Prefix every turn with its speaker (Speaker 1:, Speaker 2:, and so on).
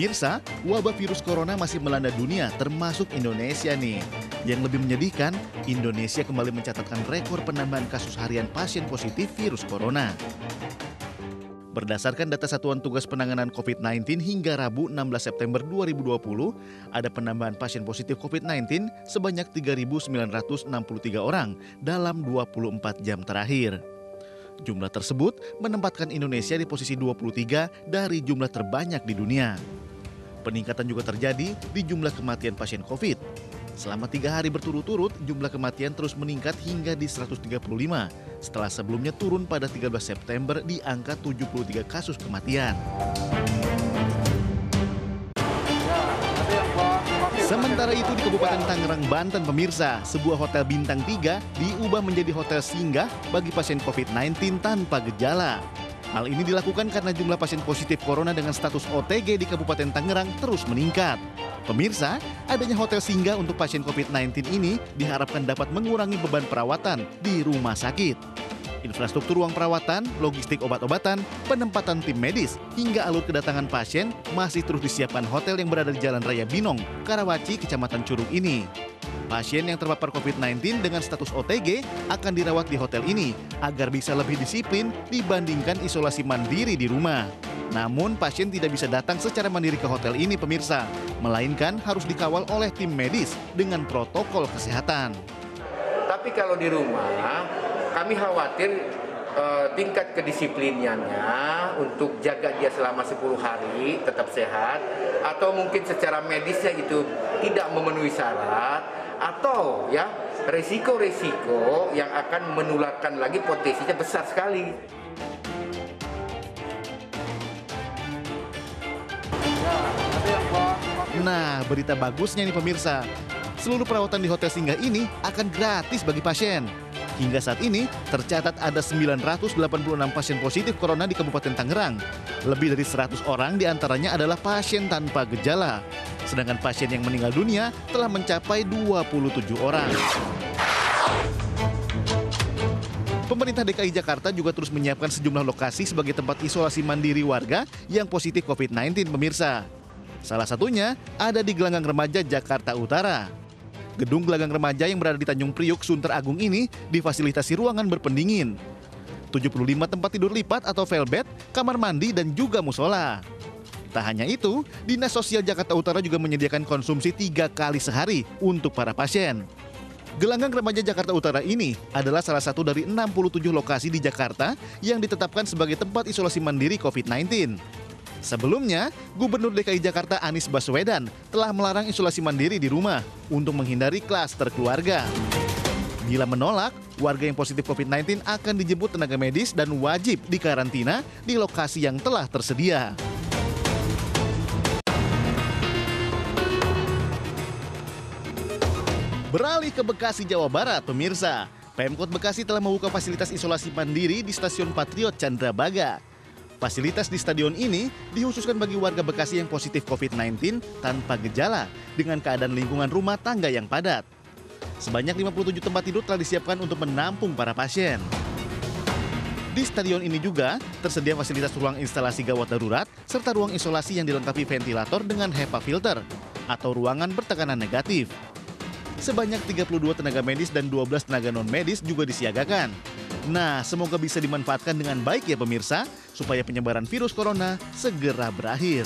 Speaker 1: Pemirsa, wabah virus corona masih melanda dunia termasuk Indonesia nih. Yang lebih menyedihkan, Indonesia kembali mencatatkan rekor penambahan kasus harian pasien positif virus corona. Berdasarkan data Satuan Tugas Penanganan COVID-19 hingga Rabu 16 September 2020, ada penambahan pasien positif COVID-19 sebanyak 3.963 orang dalam 24 jam terakhir. Jumlah tersebut menempatkan Indonesia di posisi 23 dari jumlah terbanyak di dunia. Peningkatan juga terjadi di jumlah kematian pasien COVID. Selama 3 hari berturut-turut, jumlah kematian terus meningkat hingga di 135, setelah sebelumnya turun pada 13 September di angka 73 kasus kematian. Sementara itu di Kabupaten Tangerang, Banten, pemirsa, sebuah hotel bintang 3 diubah menjadi hotel singgah bagi pasien COVID-19 tanpa gejala. Hal ini dilakukan karena jumlah pasien positif corona dengan status OTG di Kabupaten Tangerang terus meningkat. Pemirsa, adanya hotel singgah untuk pasien COVID-19 ini diharapkan dapat mengurangi beban perawatan di rumah sakit. Infrastruktur ruang perawatan, logistik obat-obatan, penempatan tim medis, hingga alur kedatangan pasien masih terus disiapkan hotel yang berada di Jalan Raya Binong, Karawaci, Kecamatan Curug ini. Pasien yang terpapar COVID-19 dengan status OTG akan dirawat di hotel ini agar bisa lebih disiplin dibandingkan isolasi mandiri di rumah. Namun pasien tidak bisa datang secara mandiri ke hotel ini, pemirsa, melainkan harus dikawal oleh tim medis dengan protokol kesehatan.
Speaker 2: Tapi kalau di rumah, kami khawatir tingkat kedisiplinannya untuk jaga dia selama 10 hari tetap sehat, atau mungkin secara medisnya itu tidak memenuhi syarat, atau ya resiko-resiko yang akan menularkan lagi potensinya besar sekali.
Speaker 1: Nah, berita bagusnya nih pemirsa, seluruh perawatan di hotel singgah ini akan gratis bagi pasien. Hingga saat ini, tercatat ada 986 pasien positif corona di Kabupaten Tangerang. Lebih dari 100 orang diantaranya adalah pasien tanpa gejala. Sedangkan pasien yang meninggal dunia telah mencapai 27 orang. Pemerintah DKI Jakarta juga terus menyiapkan sejumlah lokasi sebagai tempat isolasi mandiri warga yang positif COVID-19, pemirsa. Salah satunya ada di Gelanggang Remaja, Jakarta Utara. Gedung Gelanggang Remaja yang berada di Tanjung Priuk, Sunter Agung ini difasilitasi ruangan berpendingin, 75 tempat tidur lipat atau velbed, kamar mandi, dan juga musola. Tak hanya itu, Dinas Sosial Jakarta Utara juga menyediakan konsumsi 3 kali sehari untuk para pasien. Gelanggang Remaja Jakarta Utara ini adalah salah satu dari 67 lokasi di Jakarta yang ditetapkan sebagai tempat isolasi mandiri COVID-19. Sebelumnya, Gubernur DKI Jakarta Anies Baswedan telah melarang isolasi mandiri di rumah untuk menghindari klaster keluarga. Bila menolak, warga yang positif COVID-19 akan dijemput tenaga medis dan wajib dikarantina di lokasi yang telah tersedia. Beralih ke Bekasi, Jawa Barat, pemirsa. Pemkot Bekasi telah membuka fasilitas isolasi mandiri di Stasiun Patriot Candrabaga. Fasilitas di stadion ini dikhususkan bagi warga Bekasi yang positif COVID-19 tanpa gejala dengan keadaan lingkungan rumah tangga yang padat. Sebanyak 57 tempat tidur telah disiapkan untuk menampung para pasien. Di stadion ini juga tersedia fasilitas ruang instalasi gawat darurat serta ruang isolasi yang dilengkapi ventilator dengan HEPA filter atau ruangan bertekanan negatif. Sebanyak 32 tenaga medis dan 12 tenaga non-medis juga disiagakan. Nah, semoga bisa dimanfaatkan dengan baik ya pemirsa, supaya penyebaran virus corona segera berakhir.